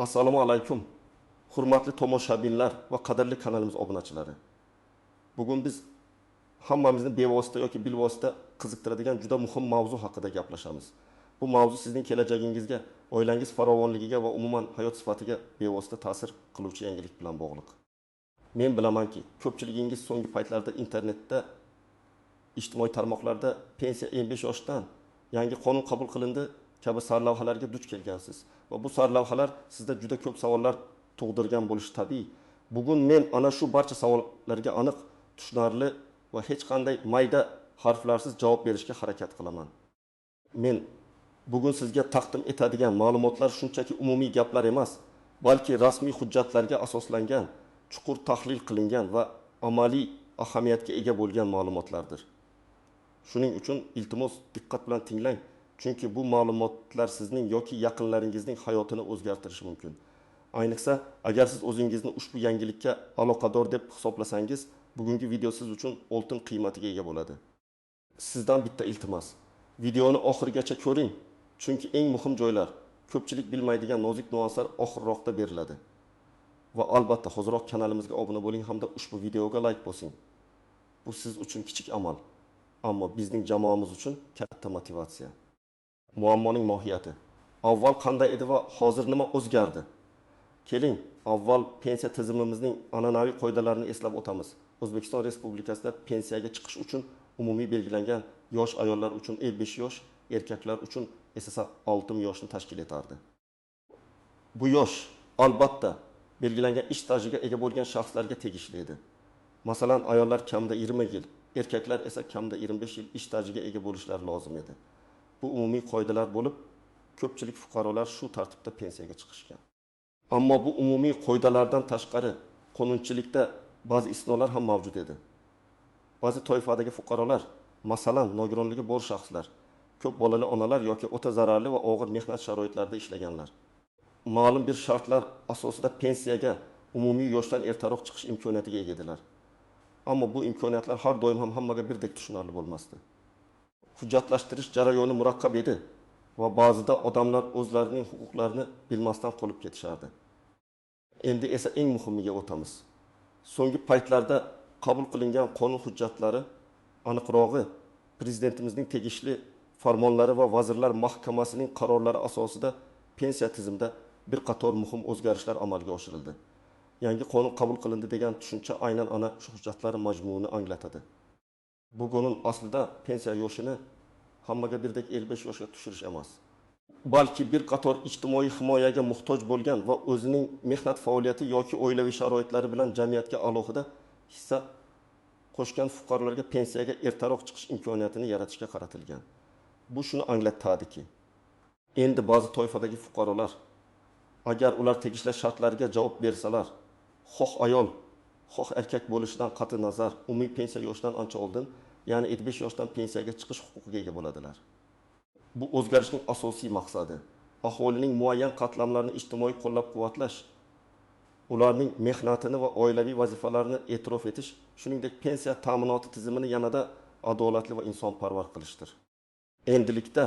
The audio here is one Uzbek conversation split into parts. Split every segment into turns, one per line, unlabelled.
Assalomu alaykum. Hurmatli tomoshabinlar va qadrli kanalimiz obunachilari. Bugun biz hammamizni bevosita yoki bilvosita qiziqtiradigan juda muhim mavzu haqida gaplashamiz. Bu mavzu sizning kelajagingizga, oilangiz farovonligiga va umuman hayot sifatiga bevosita ta'sir qiluvchi yangilik bilan bog'liq. Men bilamanki, ko'pchiligingiz so'nggi paytlarda internetda, ijtimoiy tarmoqlarda pensiya 55 yoshdan yangi qonun qabul qilindi kabi sarlavhalarga duch kelgansiz va bu sarlavhalar sizda juda ko'p savollar tug'dirgan bo'lishi tabiiy. Bugun men ana shu barcha savollarga aniq, tushunarli va hech qanday mayda harflarsiz javob berishga harakat qilaman. Men bugun sizga taqdim etadigan ma'lumotlar shunchaki umumiy gaplar emas, balki rasmiy hujjatlarga asoslangan, chuqur tahlil qilingan va amaliy ahamiyatga ega bo'lgan ma'lumotlardir. Shuning uchun iltimos diqqat bilan tinglang, chunki bu ma'lumotlar sizning yoki yaqinlaringizning hayotini o'zgartirishi mumkin. Ayniqsa, agar siz o'zingizni ushbu yangilikka aloqador deb hisoblasangiz, bugungi video siz uchun oltin qiymatiga ega bo'ladi. Sizdan bitta iltimos. Videoni oxirigacha ko'ring, chunki eng muhim joylar, ko'pchilik bilmaydigan nozik nuanslar oxirroqda beriladi. Va albatta, hozirroq kanalimizga obuna bo'ling hamda ushbu videoga like bosing. Bu siz uchun kichik amal, ammo bizning jamoamiz uchun katta motivatsiya. Muammoning mohiyati. Avval qanday edi va hozir nima o'zgardi? Keling, avval pensiya tizimimizning an'anaviy qoidalarini eslab o'tamiz. O'zbekiston Respublikasida pensiyaga chiqish uchun umumiy belgilangan yosh ayollar uchun 55 yosh, erkaklar uchun esa 60 yoshni tashkil etardi. Bu yosh albatta belgilangan ish stajiga ega bo'lgan shaxslarga tegishli edi. Masalan, ayollar kamida 20 yil, erkaklar esa kamida 25 yil ish stajiga ega bo'lishlari lozim edi. Bu umumiy qoidalar bo'lib, ko'pchilik fuqarolar shu tartibda pensiyaga chiqishgan. Ammo bu umumiy qoidalardan tashqari qonunchilikda ba'zi istisnolar ham mavjud edi. Ba'zi toifadagi fuqarolar, masalan, nogironligi bor shaxslar, ko'p bolali onalar yoki o'ta zararli va og'ir mehnat sharoitlarida ishlaganlar, ma'lum bir shartlar asosida pensiyaga umumiy yoshdan ertaroq chiqish imkoniyatiga ega edilar. Ammo bu imkoniyatlar har doim ham hammaga birdek tushunarli bo'lmasdi. Hujjatlashtirish jarayoni murakkab edi va ba'zida odamlar o'zlarining huquqlarini bilmasdan qolib ketishardi. Endi esa eng muhimiga o'tamiz. So'nggi paytlarda qabul qilingan qonun hujjatlari, aniqrog'i prezidentimizning tegishli farmonlari va vazirlar mahkamasining qarorlari asosida pensiya tizimida bir qator muhim o'zgarishlar amalga oshirildi. Yangi qonun qabul qilindi degan tushuncha aynan ana shu hujjatlar majmuini anglatadi. Bugunun aslida pensiya yoshini hammaga birdek 55 yoshga tushirish emas, balki bir qator ijtimoiy himoyaga muhtoj bo'lgan va o'zining mehnat faoliyati yoki oilaviy sharoitlari bilan jamiyatga alohida hissa qo'shgan fuqarolarga pensiyaga ertaroq chiqish imkoniyatini yaratishga qaratilgan. Bu shuni anglatadiki, endi ba'zi toifadagi fuqarolar, agar ular tegishli shartlarga javob bersalar, xoh ayol, xoh erkak bo'lishidan qat'i nazar, umumiy pensiya yoshidan ancha oldin, ya'ni 75 yoshdan pensiyaga chiqish huquqiga ega bo'ladilar. Bu o'zgarishning asosiy maqsadi aholining muayyan qatlamlarini ijtimoiy qo'llab-quvvatlash, ularning mehnatini va oilaviy vazifalarini e'tirof etish, shuningdek pensiya ta'minoti tizimini yanada adolatli va insonparvar qilishdir. Endilikda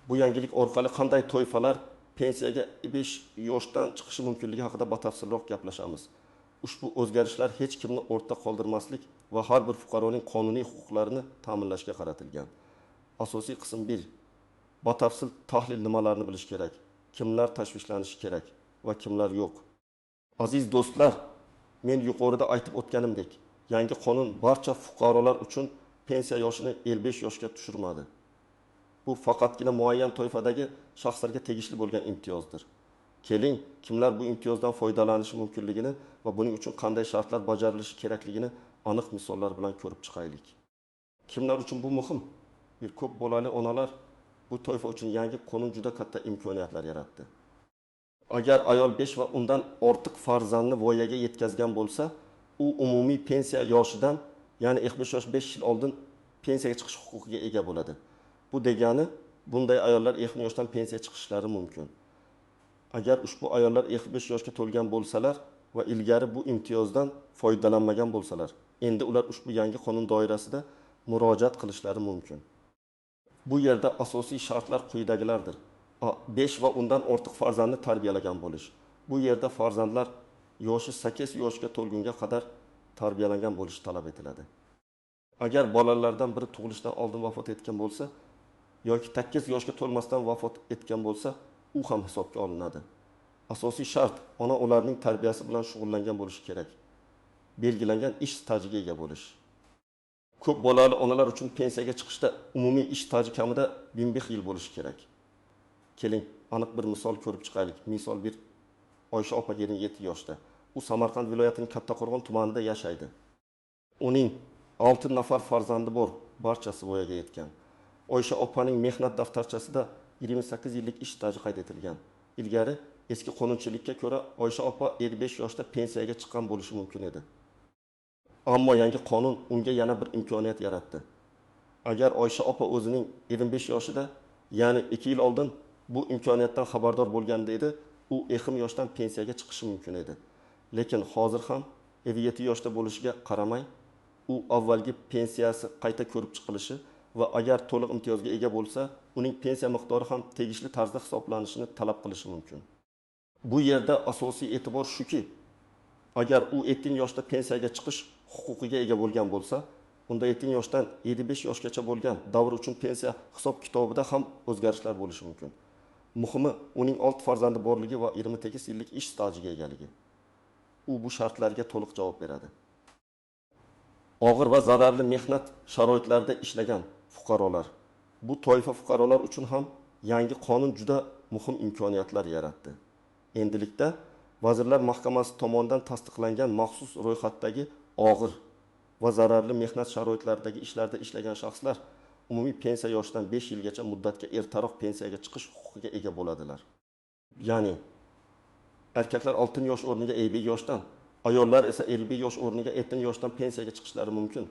bu yangilik orqali qanday toifalar pensiyaga 55 yoshdan chiqishi mumkinligi haqida batafsilroq gaplashamiz. Ushbu o'zgarishlar hech kimni ortda qoldirmaslik va har bir fuqaroning qonuniy huquqlarini ta'minlashga qaratilgan. Asosiy qism 1. Batafsil tahlil nimalarni bilish kerak, kimlar tashvishlanishi kerak va kimlar yo'q. Aziz do'stlar, men yuqorida aytib o'tganimdek, yangi qonun barcha fuqarolar uchun pensiya yoshini 55 yoshga tushirmadi. Bu faqatgina muayyan toifadagi shaxslarga tegishli bo'lgan imtiyozdir. Keling, kimlar bu imtiyozdan foydalanishi mumkinligini va buning uchun qanday shartlar bajarilishi kerakligini aniq misollar bilan ko'rib chiqaylik. Kimlar uchun bu muhim? Bir ko'p bolali onalar bu toifa uchun yangi qonun juda katta imkoniyatlar yaratdi. Agar ayol 5 va undan ortiq farzandni voyaga yetkazgan bo'lsa, u umumiy pensiya yoshidan, ya'ni 75 yosh 5 yil oldin pensiyaga chiqish huquqiga ega bo'ladi. Bu degani, bunday ayollar 20 yoshdan pensiya chiqishlari mumkin. Agar ushbu ayollar 75 yoshga to'lgan bo'lsalar va ilgari bu imtiyozdan foydalanmagan bo'lsalar, endi ular ushbu yangi qonun doirasida murojaat qilishlari mumkin. Bu yerda asosiy shartlar quyidagilardir. 5 va undan ortiq farzandni tarbiyalagan bo'lish. Bu yerda farzandlar yoshi 8 yoshga to'lgunga qadar tarbiyalangan bo'lishi talab etiladi. Agar bolalardan biri tug'ilishdan oldin vafot etgan bo'lsa yoki 8 yoshga to'lmasdan vafot etgan bo'lsa, u ham hisobga olinadi. Asosiy shart ona ularning tarbiyasi bilan shug'ullangan bo'lishi kerak. Belgilangan ish stajiga ega bo'lish. Ko'p bolali onalar uchun pensiyaga chiqishda umumiy ish staji kamida 15 yil bo'lishi kerak. Keling, aniq bir misol ko'rib chiqaylik. Misol bir Oysha opa 27 yoshda. U Samarqand viloyatining Kattaqo'rg'on tumanida yashaydi. Uning 6 nafar farzandi bor, barchasi voyaga yetgan. Oysha opaning mehnat daftarchasida 28 yillik ish staji qayd etilgan. Ilgari eski qonunchilikka ko'ra Oysha opa 55 yoshda pensiyaga chiqqan bo'lishi mumkin edi. Ammo yangi qonun unga yana bir imkoniyat yaratdi. Agar Oysha opa o'zining 25 yoshida, ya'ni 2 yil oldin bu imkoniyatdan xabardor bo'lganda edi, u exim yoshdan pensiyaga chiqishi mumkin edi. Lekin hozir ham 57 yoshda bo'lishiga qaramay, u avvalgi pensiyasi qayta ko'rib chiqilishi va agar to'liq imtiyozga ega bo'lsa, uning pensiya miqdori ham tegishli tarzda hisoblanishini talab qilishi mumkin. Bu yerda asosiy e'tibor shuki, agar u 7 yoshda pensiyaga chiqish huquqiga ega bo'lgan bo'lsa, unda 7 yoshdan 75 yoshgacha bo'lgan davr uchun pensiya hisob-kitobida ham o'zgarishlar bo'lishi mumkin. Muhimi, uning 6 farzandi borligi va 28 yillik ish stajiga egaligi. U bu shartlarga to'liq javob beradi. Og'ir va zararli mehnat sharoitlarida ishlagan fuqarolar. Bu toifa fuqarolar uchun ham yangi qonun juda muhim imkoniyatlar yaratdi. Endilikda Vazirlar Mahkamasi tomonidan tasdiqlangan maxsus ro'yxatdagi og'ir va zararli mehnat sharoitlaridagi ishlarda ishlagan shaxslar umumiy pensiya yoshidan 5 yilgacha muddatga ertaroq pensiyaga chiqish huquqiga ega bo'ladilar. Ya'ni erkaklar 6 yosh o'rniga 50 yoshdan, ayollar esa 50 yosh o'rniga 7 yoshdan pensiyaga chiqishlari mumkin.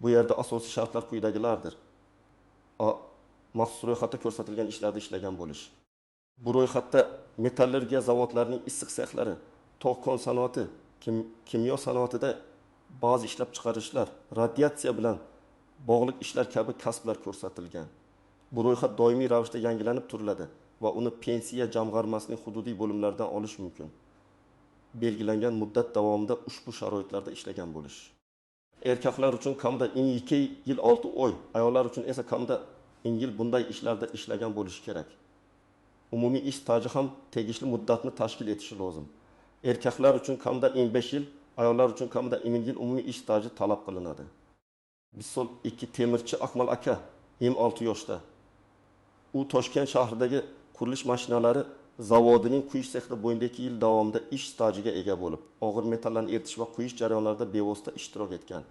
Bu yerda asosiy shartlar quyidagilardir. Maxsus ro'yxatda ko'rsatilgan ishlarda ishlagan bo'lish. Bu ro'yxatda metallurgiya zavodlarining issiq sexlari, tog' kon sanoati, kimyo sanoatida ba'zi ishlab chiqarishlar, radiatsiya bilan bog'liq ishlar kabi kasblar ko'rsatilgan. Bu ro'yxat doimiy ravishda yangilanib turiladi va uni pensiya jamg'armasining hududiy bo'limlaridan olish mumkin. Belgilangan muddat davomida ushbu sharoitlarda ishlagan bo'lish. Erkaklar uchun kamida 2 yil 6 oy, ayollar uchun esa kamida 1 yil bunday ishlarda ishlagan bo'lishi kerak. Umumiy ish staji ham tegishli muddatni tashkil etishi lozim. Erkaklar uchun kamida 5 yil, ayollar uchun kamida 1 yil umumiy ish staji talab qilinadi. Misol 2 temirchi Akmal aka 26 yoshda. U Toshkent shahridagi qurilish mashinalari zavodining quyish sexida bo'yicha 2 yil davomida ish stajiga ega bo'lib, og'ir metallarni eritish va quyish jarayonlarida bevosita ishtirok etgan.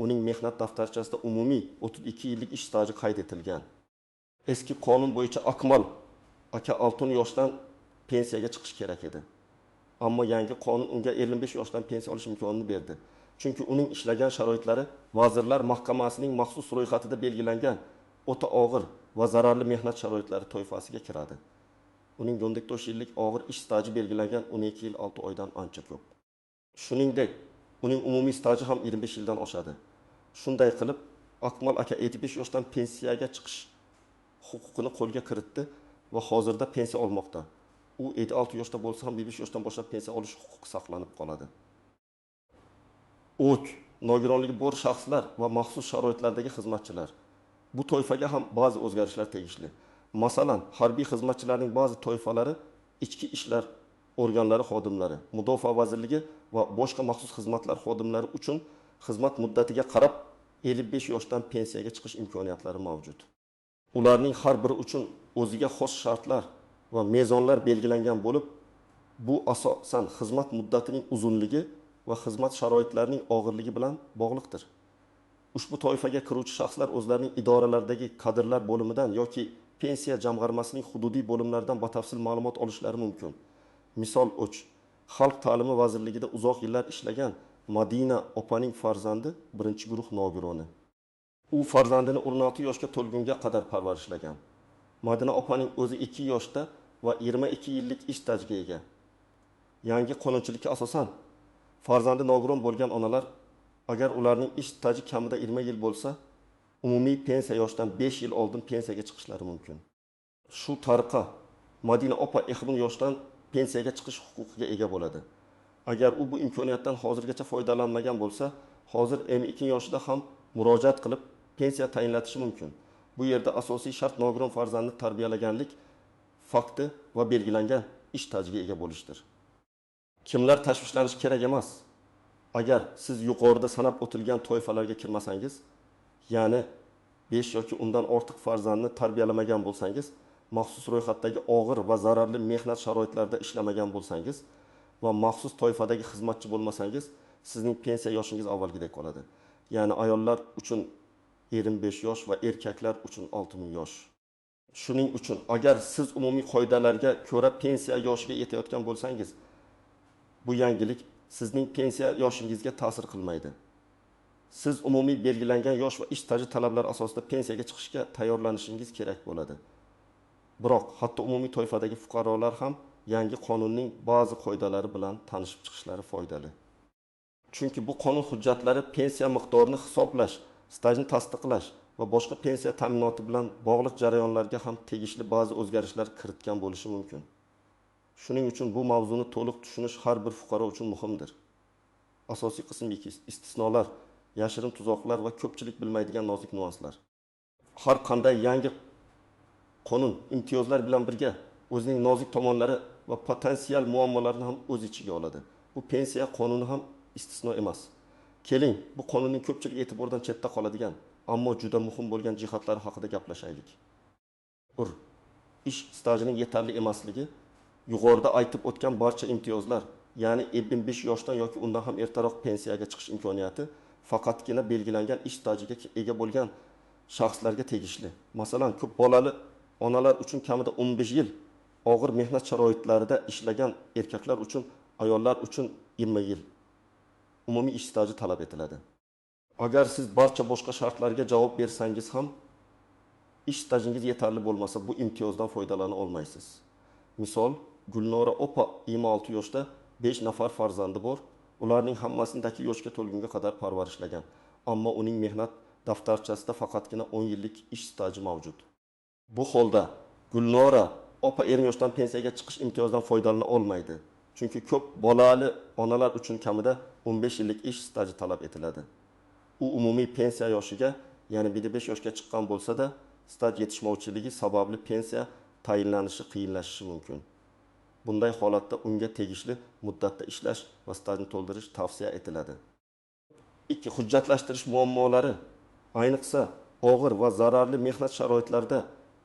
Uning mehnat daftarchasida umumiy 32 yillik ish staji qayd etilgan. Eski qonun bo'yicha Akmal aka 6 yoshdan pensiyaga chiqish kerak edi. Ammo yangi qonun unga 55 yoshdan pensiya olish imkonini berdi. Chunki uning ishlagan sharoitlari Vazirlar Mahkamasining maxsus ro'yxatida belgilangan o'ta og'ir va zararli mehnat sharoitlari toifasiga kiradi. Uning 14 yillik og'ir ish staji belgilangan 12 yil 6 oydan ancha ko'p. Shuningdek, uning umumiy staji ham 25 yildan oshadi. Shunday qilib, Akmal aka 75 yoshdan pensiyaga chiqish huquqini qo'lga kiritdi va hozirda pensiya olmoqda. U 56 yoshda bo'lsa ham 25 yoshdan boshlab pensiya olish huquqi saqlanib qoladi. Nogironligi bor shaxslar va maxsus sharoitlardagi xizmatchilar. Bu toifaga ham ba'zi o'zgarishlar tegishli. Masalan, harbiy xizmatchilarning ba'zi toifalari ichki ishlar organlari xodimlari, Mudofaa vazirligi va boshqa maxsus xizmatlar xodimlari uchun xizmat muddatiga qarab 55 yoshdan pensiyaga chiqish imkoniyatlari mavjud. Ularning har biri uchun o'ziga xos shartlar va mezonlar belgilangan bo'lib, bu asosan xizmat muddatining uzunligi va xizmat sharoitlarining og'irligi bilan bog'liqdir. Ushbu toifaga kiruvchi shaxslar o'zlarining idoralardagi kadrlar bo'limidan yoki pensiya jamg'armasining hududiy bo'limlaridan batafsil ma'lumot olishlari mumkin. Misol uch, Xalq ta'limi vazirligida uzoq yillar ishlagan Madina opaning farzandi 1-guruh nogironi. U farzandini 16 yoshga to'lgunga qadar parvarishlagan. Madina opaning o'zi 2 yoshda va 22 yillik ish stajiga ega. Yangi qonunchilikka asosan farzandi nogiron bo'lgan onalar agar ularning ish staji kamida 20 yil bo'lsa, umumiy pensiya yoshidan 5 yil oldin pensiyaga chiqishlari mumkin. Shu tariqa Madina opa 20 yoshdan pensiyaga chiqish huquqiga ega bo'ladi. Agar u bu imkoniyatdan hozirgacha foydalanmagan bo'lsa, hozir 52 yoshida ham murojaat qilib pensiya tayinlatishi mumkin. Bu yerda asosiy shart nogiron farzandni tarbiyalaganlik fakti va belgilangan ish stajiga ega bo'lishdir. Kimlar tashvishlanishi kerak emas? Agar siz yuqorida sanab o'tilgan toifalarga kirmasangiz, ya'ni 5 yoki undan ortiq farzandni tarbiyalamagan bo'lsangiz, maxsus ro'yxatdagi og'ir va zararli mehnat sharoitlarida ishlamagan bo'lsangiz va maxsus toifadagi xizmatchi bo'lmasangiz, sizning pensiya yoshingiz avvalgidek qoladi. Ya'ni ayollar uchun 25 yosh va erkaklar uchun 6000 yosh. Shuning uchun agar siz umumiy qoidalarga ko'ra pensiya yoshiga yetayotgan bo'lsangiz, bu yangilik sizning pensiya yoshingizga ta'sir qilmaydi. Siz umumiy belgilangan yosh va ish staji talablari asosida pensiyaga chiqishga tayyorlanishingiz kerak bo'ladi. Biroq hatto umumiy toifadagi fuqarolar ham yangi qonunning ba'zi qoidalari bilan tanishib chiqishlari foydali. Chunki bu qonun hujjatlari pensiya miqdorini hisoblash, stajni tasdiqlash va boshqa pensiya ta'minoti bilan bog'liq jarayonlarga ham tegishli ba'zi o'zgarishlar kiritgan bo'lishi mumkin. Shuning uchun bu mavzuni to'liq tushunish har bir fuqaro uchun muhimdir. Asosiy qism 2: istisnolar, yashirin tuzoqlar va ko'pchilik bilmaydigan nozik nuanslar. Har qanday yangi qonun imtiyozlar bilan birga o'zining nozik tomonlari va potensial muammolarini ham o'z ichiga oladi. Bu pensiya qonuni ham istisno emas. Keling, bu qonunning ko'pchilik e'tibordan chetda qoladigan, ammo juda muhim bo'lgan jihatlari haqida gaplashaylik. Ish stajining yetarli emasligi, yuqorida aytib o'tgan barcha imtiyozlar, ya'ni 55 yoshdan yoki undan ham ertaroq pensiyaga chiqish imkoniyati faqatgina belgilangan ish stajiga ega bo'lgan shaxslarga tegishli. Masalan, ko'p bolali onalar uchun kamida 15 yil, og'ir mehnat sharoitlarida ishlagan erkaklar uchun, ayollar uchun 20 yil umumiy ish staji talab etiladi. Agar siz barcha boshqa shartlarga javob bersangiz ham, ish stajingiz yetarli bo'lmasa, bu imtiyozdan foydalana olmaysiz. Misol, Gulnora opa 26 yoshda 5 nafar farzandi bor. Ularning hammasini yoshga to'lgunga qadar parvarishlagan. Ammo uning mehnat daftarchasida faqatgina 10 yillik ish staji mavjud. Bu holda Gulnora opa 20 yoshdan pensiyaga chiqish imtiyozidan foydalana olmaydi. Chunki ko'p bolali onalar uchun kamida 15 yillik ish staji talab etiladi. U umumiy pensiya yoshiga, ya'ni 5 yoshga chiqqan bo'lsa-da, staj yetishmovchiligi sababli pensiya tayinlanishi qiyinlashishi mumkin. Bunday holatda unga tegishli muddatda ishlash va stajni to'ldirish tavsiya etiladi. 2. Hujjatlashtirish muammolari. Ayniqsa, og'ir va zararli mehnat sharoitlarida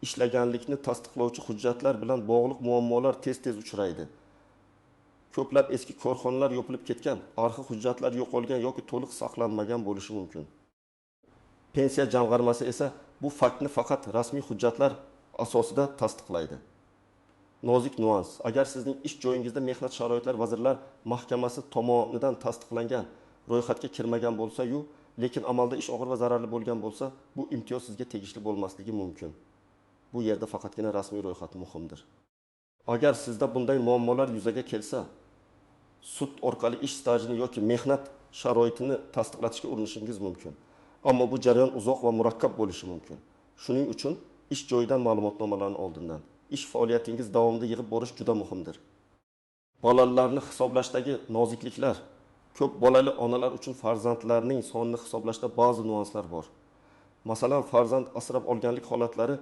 ishlaganlikni tasdiqlovchi hujjatlar bilan bog'liq muammolar tez-tez uchraydi. Ko'plab eski korxonalar yopilib ketgan, arxiv hujjatlar yo'qolgan yoki to'liq saqlanmagan bo'lishi mumkin. Pensiya jamg'armasi esa bu faktni faqat rasmiy hujjatlar asosida tasdiqlaydi. Nozik nuans. Agar sizning ish joyingizda mehnat sharoitlar vazirlar mahkamasi tomonidan tasdiqlangan ro'yxatga kirmagan bo'lsa-yu, lekin amalda ish og'ir va zararli bo'lgan bo'lsa, bu imtiyoz sizga tegishli bo'lmasligi mumkin. Bu yerda faqatgina rasmiy ro'yxat muhimdir. Agar sizda bunday muammolar yuzaga kelsa, sud orqali ish stajini yoki mehnat sharoitini tasdiqlatishga urinishingiz mumkin. Ammo bu jarayon uzoq va murakkab bo'lishi mumkin. Shuning uchun ish joyidan ma'lumotnomalarni oldindan, ish faoliyatingiz davomida yig'ib borish juda muhimdir. Bolalarni hisoblashdagi nozikliklar. Ko'p bolali onalar uchun farzandlarning sonini hisoblashda ba'zi nuanslar bor. Masalan, farzand asrab olganlik holatlari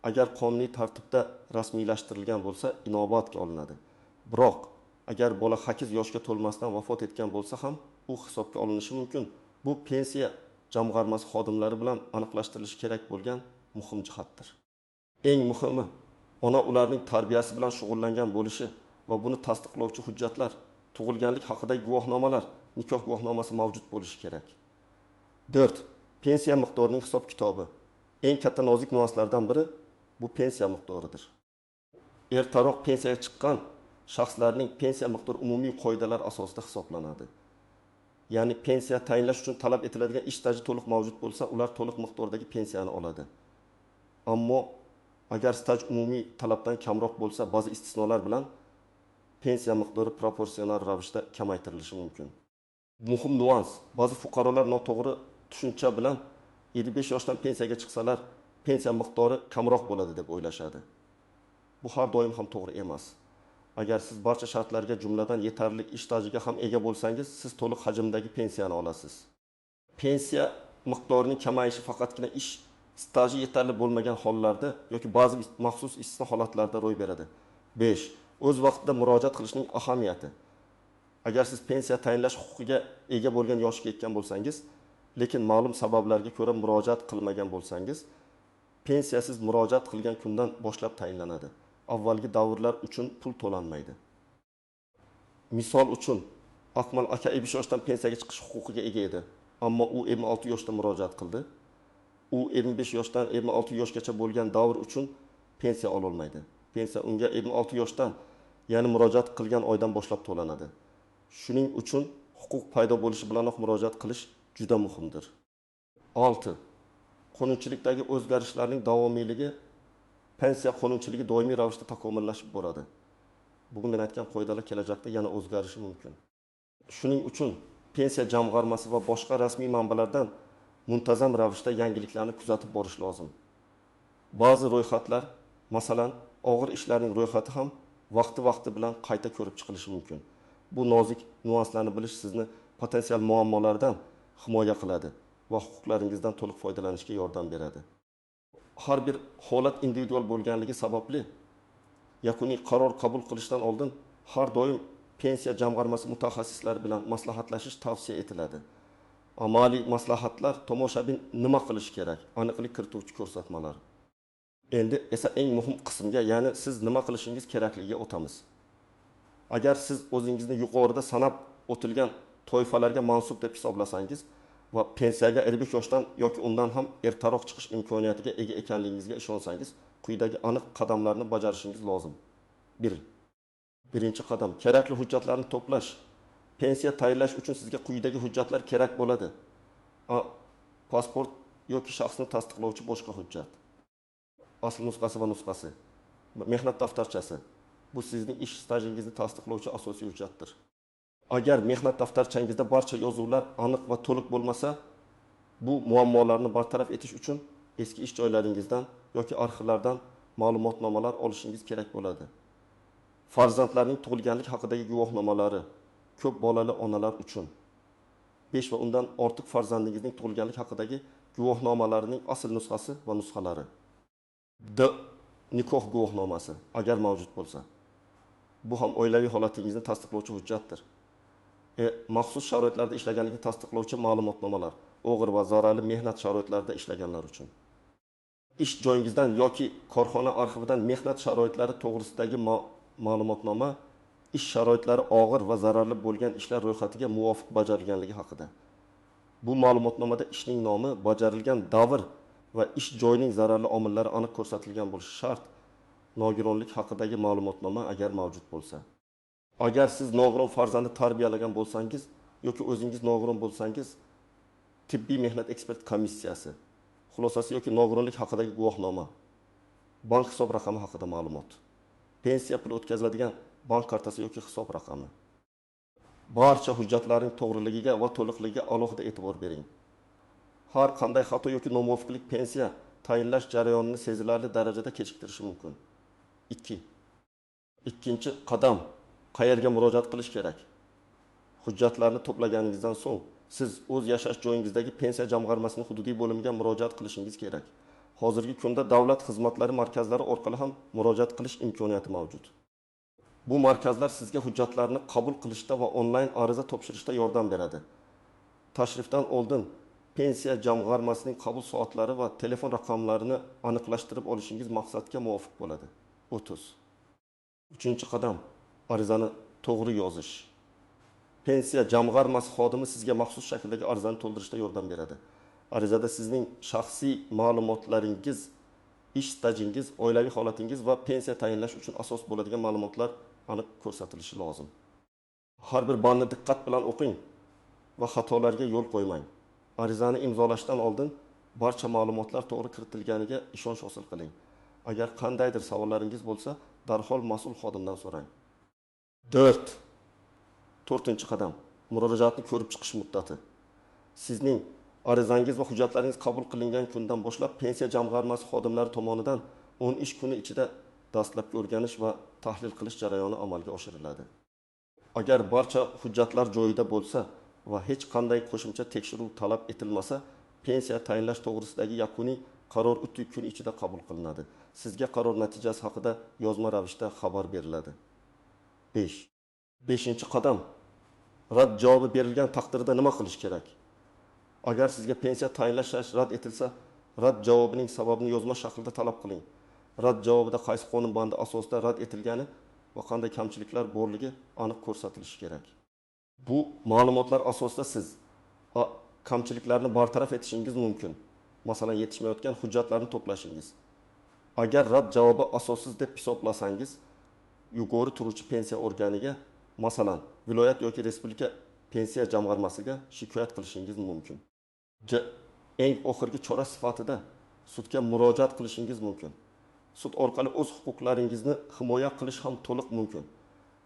agar qonuniy tartibda rasmiylashtirilgan bo'lsa, inobatga olinadi. Biroq agar bola 8 yoshga to'lmasdan vafot etgan bo'lsa ham, u hisobga olinishi mumkin. Bu pensiya jamg'armasi xodimlari bilan aniqlashtirilishi kerak bo'lgan muhim jihatdir. Eng muhimi, ona ularning tarbiyasi bilan shug'ullangan bo'lishi va buni tasdiqlovchi hujjatlar, tug'ilganlik haqidagi guvohnomalar, nikoh guvohnomasi mavjud bo'lishi kerak. 4. Pensiya miqdorining hisob-kitobi. Eng katta nozik nuanslardan biri bu pensiya miqdoridir. Ertaroq pensiyaga chiqqan shaxslarning pensiya miqdori umumiy qoidalar asosida hisoblanadi. Ya'ni pensiya tayinlash uchun talab etiladigan ish staji to'liq mavjud bo'lsa, ular to'liq miqdordagi pensiyani oladi. Ammo agar staj umumiy talabdan kamroq bo'lsa, ba'zi istisnolar bilan pensiya miqdori proporsional ravishda kamaytirilishi mumkin. Muhim nuans, ba'zi fuqarolar noto'g'ri tushuncha bilan 55 yoshdan pensiyaga chiqsalar, pensiya miqdori kamroq bo'ladi deb o'ylashadi. Bu har doim ham to'g'ri emas. Agar siz barcha shartlarga, jumladan yetarli ish stajiga ham ega bo'lsangiz, siz to'liq hajmdagi pensiyani olasiz. Pensiya miqdorining kamayishi faqatgina ish staji yetarli bo'lmagan hollarda yoki ba'zi maxsus istisno holatlarda ro'y beradi. 5. O'z vaqtida murojaat qilishning ahamiyati. Agar siz pensiya tayinlash huquqiga ega bo'lgan yoshga yetgan bo'lsangiz, lekin ma'lum sabablarga ko'ra murojaat qilmagan bo'lsangiz, pensiya siz murojaat qilgan kundan boshlab tayinlanadi. Avvalgi davrlar uchun pul to'lanmaydi. Misol uchun, Akmal aka 50 yoshdan pensiyaga chiqish huquqiga ega edi, ammo u 26 yoshda murojaat qildi. U 25 yoshdan 26 yoshgacha bo'lgan davr uchun pensiya ola olmaydi. Pensiya unga 26 yoshdan, ya'ni murojaat qilgan oydan boshlab to'lanadi. Shuning uchun huquq paydo bo'lishi bilanoq murojaat qilish juda muhimdir. 6. Qonunchilikdagi o'zgarishlarning davomiyligi, pensiya qonunchiligi doimiy ravishda takomillashib boradi. Bugun men aytgan qoidalar kelajakda yana o'zgarishi mumkin. Shuning uchun pensiya jamg'armasi va boshqa rasmiy manbalardan muntazam ravishda yangiliklarni kuzatib borish lozim. Ba'zi ro'yxatlar, masalan, og'ir ishlarning ro'yxati ham vaqti bilan qayta ko'rib chiqilishi mumkin. Bu nozik nuanslarni bilish sizni potensial muammolardan himoya qiladi va huquqlaringizdan to'liq foydalanishga yordam beradi. Har bir holat individual bo'lganligi sababli yakuniy qaror qabul qilishdan oldin har doim pensiya jamg'armasi mutaxassislari bilan maslahatlashish tavsiya etiladi. Amaliy maslahatlar tomoshabin nima qilish kerak, aniqlik kirituvchi ko'rsatmalar. Endi esa eng muhim qismga, ya'ni siz nima qilishingiz kerakligiga o'tamiz. Agar siz o'zingizni yuqorida sanab o'tilgan toifalarga mansub deb hisoblasangiz va pensiyaga 55 yoshdan yoki undan ham ertaroq chiqish imkoniyatiga ega ekanligingizga ishonsangiz, quyidagi aniq qadamlarni bajarishingiz lozim. 1. Birinchi qadam, kerakli hujjatlarni to'plash. Pensiya tayinlash uchun sizga quyidagi hujjatlar kerak bo'ladi. Pasport yoki shaxsni tasdiqlovchi boshqa hujjat. Asl nusxasi va nusxasi. Mehnat daftarchasi. Bu sizning ish stajingizni tasdiqlovchi asosiy hujjatdir. Agar mehnat daftarchangizda barcha yozuvlar aniq va to'liq bo'lmasa, bu muammolarni bartaraf etish uchun eski ish joylaringizdan yoki arxivlardan ma'lumotnomalar olishingiz kerak bo'ladi. Farzandlarning tug'ilganlik haqidagi guvohnomalari ko'p bolali onalar uchun 5 va undan ortiq farzandingizning tug'ilganlik haqidagi guvohnomalarining asl nusxasi va nusxalari. Nikoh guvohnomasi agar mavjud bo'lsa. Bu ham oilaviy holatingizni tasdiqlovchi hujjatdir. Maxsus sharoitlarda ishlaganlikni tasdiqlovchi ma'lumotnomalar, og'ir va zararli mehnat sharoitlarida ishlaganlar uchun. Ish joyingizdan yoki korxona arxividan mehnat sharoitlari to'g'risidagi ma'lumotnoma ish sharoitlari og'ir va zararli bo'lgan ishlar ro'yxatiga muvofiq bajarilganligi haqida. Bu ma'lumotnomada ishning nomi, bajarilgan davr va ish joyining zararli omillari aniq ko'rsatilgan bo'lishi shart. Nogironlik haqidagi ma'lumotnoma agar mavjud bo'lsa. Agar siz nogiron farzandni tarbiyalagan bo'lsangiz yoki o'zingiz nogiron bo'lsangiz, tibbiy mehnat ekspert komissiyasi, xulosasi yoki nogironlik haqidagi guvohnoma, bank hisob raqami haqida ma'lumot, pensiya puli o'tkaziladigan bank kartasi yoki hisob raqami. Barcha hujjatlarning to'g'riligiga va to'liqligiga alohida e'tibor bering. Har qanday xato yoki nomuvofiqlik pensiya tayinlash jarayonini sezilarli darajada kechiktirishi mumkin. 2. Ikkinchi qadam, qayerga murojaat qilish kerak? Hujjatlarni to'plaganingizdan so'ng siz o'z yashash joyingizdagi pensiya jamg'armasining hududiy bo'limiga murojaat qilishingiz kerak. Hozirgi kunda davlat xizmatlari markazlari orqali ham murojaat qilish imkoniyati mavjud. Bu markazlar sizga hujjatlarni qabul qilishda va onlayn ariza topshirishda yordam beradi. Tashrifdan oldin pensiya jamg'armasining qabul soatlari va telefon raqamlarini aniqlashtirib olishingiz maqsadga muvofiq bo'ladi. 30. Uchinchi qadam, arizani to'g'ri yozish. Pensiya jamg'armasi xodimi sizga maxsus shakldagi arizani to'ldirishda yordam beradi. Arizada sizning shaxsiy ma'lumotlaringiz, ish stajingiz, oilaviy holatingiz va pensiya tayinlash uchun asos bo'ladigan ma'lumotlar aniq ko'rsatilishi lozim. Har bir bandni diqqat bilan o'qing va xatolarga yo'l qo'ymang. Arizani imzolashdan oldin barcha ma'lumotlar to'g'ri kiritilganiga ishonch hosil qiling. Agar qandaydir savollaringiz bo'lsa, darhol mas'ul xodimdan so'rang. 4. To'rtinchi qadam, murojaatni ko'rib chiqish muddati. Sizning arizangiz va hujjatlaringiz qabul qilingan kundan boshlab pensiya jamg'armasi xodimlari tomonidan 10 ish kuni ichida dastlabki o'rganish va tahlil qilish jarayoni amalga oshiriladi. Agar barcha hujjatlar joyida bo'lsa va hech qanday qo'shimcha tekshiruv talab etilmasa, pensiya tayinlash to'g'risidagi yakuniy qaror 30 kun ichida qabul qilinadi. Sizga qaror natijasi haqida yozma ravishda xabar beriladi. 5. Beshinchi qadam. Rad javobi berilgan taqdirda nima qilish kerak? Agar sizga pensiya tayinlash rad etilsa, rad javobining sababini yozma shaklda talab qiling. Rad javobida qaysi qonun bandi asosida rad etilgani va qanday kamchiliklar borligi aniq ko'rsatilishi kerak. Bu ma'lumotlar asosida siz kamchiliklarni bartaraf etishingiz mumkin. Masalan, yetishmayotgan hujjatlarni to'plashingiz. Agar rad javobi asossiz deb hisoblasangiz, yuqori turuvchi pensiya organiga, masalan, viloyat yoki respublika pensiya jamg'armasiga shikoyat qilishingiz mumkin. Eng oxirgi chora sifatida sudga murojaat qilishingiz mumkin. Sud orqali o'z huquqlaringizni himoya qilish ham to'liq mumkin.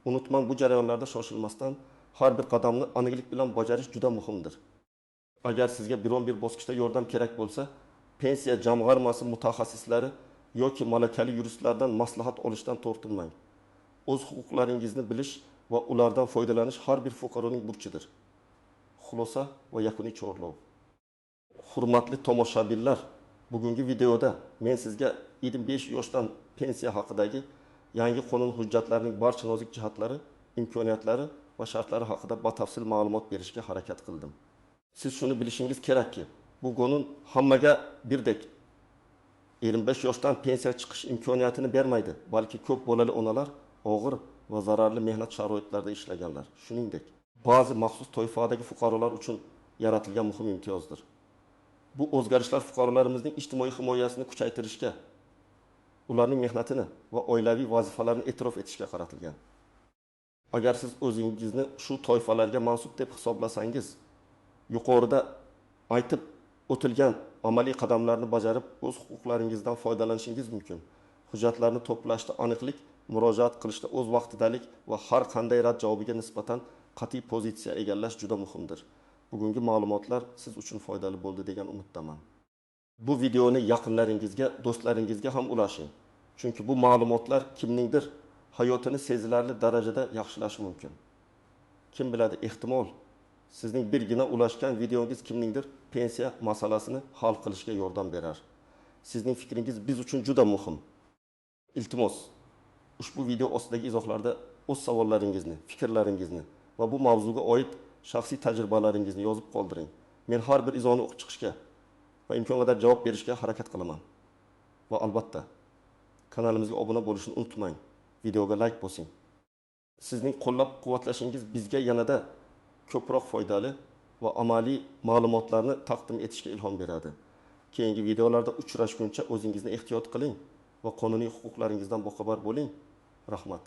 Unutmang, bu jarayonlarda shoshilmasdan har bir qadamni aniqlik bilan bajarish juda muhimdir. Agar sizga biron bir bosqichda yordam kerak bo'lsa, pensiya jamg'armasi mutaxassislari yoki malakali yuristlardan maslahat olishdan tortinmang. O'z huquqlaringizni bilish va ulardan foydalanish har bir fuqaroning burchidir. Xulosa va yakuniy chorlov. Hurmatli tomoshabinlar, bugungi videoda men sizga 25 yoshdan pensiya haqidagi yangi qonun hujjatlarining barcha nozik jihatlari, imkoniyatlari va shartlari haqida batafsil ma'lumot berishga harakat qildim. Siz shuni bilishingiz kerakki, bu qonun hammaga birdek 25 yoshdan pensiya chiqish imkoniyatini bermaydi, balki ko'p bolali onalar og'ir va zararli mehnat sharoitlarida ishlaganlar, shuningdek, ba'zi maxsus toifadagi fuqarolar uchun yaratilgan muhim imtiyozdir. Bu o'zgarishlar fuqarolarimizning ijtimoiy himoyasini kuchaytirishga, ularning mehnatini va oilaviy vazifalarini e'tirof etishga qaratilgan. Agar siz o'zingizni shu toifalarga mansub deb hisoblasangiz, yuqorida aytib o'tilgan amaliy qadamlarni bajarib o'z huquqlaringizdan foydalanishingiz mumkin. Hujjatlarni to'plashda aniqlik, murojaat qilishda o'z vaqtidalik va har qanday rad javobiga nisbatan qat'iy pozitsiya egallash juda muhimdir. Bugungi ma'lumotlar siz uchun foydali bo'ldi degan umiddaman. Bu videoni yaqinlaringizga, do'stlaringizga ham ulashing. Chunki bu ma'lumotlar kimningdir hayotini sezilarli darajada yaxshilashi mumkin. Kim biladi, ehtimol sizning birgina ulashgan videongiz kimningdir pensiya masalasini hal qilishga yordam berar. Sizning fikringiz biz uchun juda muhim. Iltimos, ushbu video ostidagi izohlarda o'z savollaringizni, fikrlaringizni va bu mavzuga oid shaxsiy tajribalaringizni yozib qoldiring. Men har bir izoni o'qib chiqishga va imkon qadar javob berishga harakat qilaman. Va albatta, kanalimizga obuna bo'lishni unutmang. Videoga like bosing. Sizning qo'llab-quvvatlashingiz bizga yanada ko'proq foydali va amaliy ma'lumotlarni taqdim etishga ilhom beradi. Keyingi videolarda uchrashguncha o'zingizni ehtiyot qiling va qonuniy huquqlaringizdan boxabar bo'ling. Rahmat.